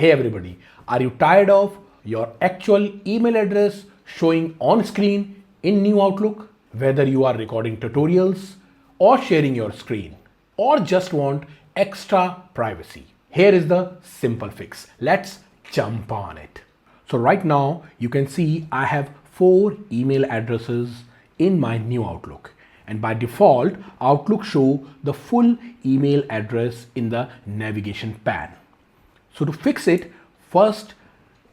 Hey everybody, are you tired of your actual email address showing on screen in New Outlook? Whether you are recording tutorials or sharing your screen or just want extra privacy, here is the simple fix. Let's jump on it. So right now you can see I have 4 email addresses in my New Outlook, and by default Outlook show the full email address in the navigation pane. So to fix it, first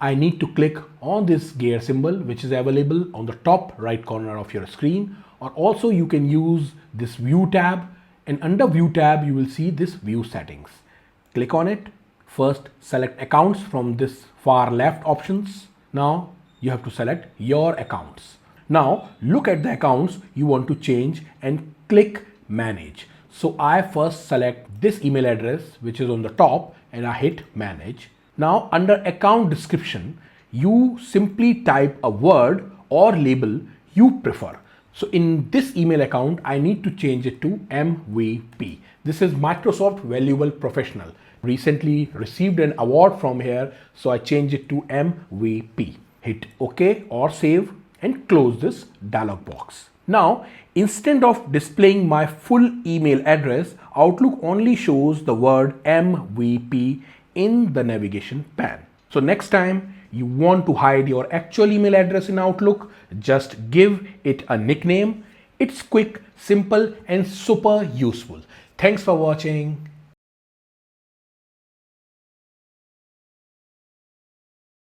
I need to click on this gear symbol which is available on the top right corner of your screen, or also you can use this view tab, and under view tab you will see this view settings. Click on it. First select accounts from this far left options. Now you have to select your accounts. Now look at the accounts you want to change and click manage. So I first select this email address which is on the top and I hit manage. Now under account description, you simply type a word or label you prefer. So in this email account, I need to change it to MVP. This is Microsoft Valuable Professional. Recently received an award from here, so I change it to MVP. Hit OK or save and close this dialog box. Now, instead of displaying my full email address, Outlook only shows the word MVP in the navigation pane. So next time you want to hide your actual email address in Outlook, just give it a nickname. It's quick, simple, and super useful. Thanks for watching.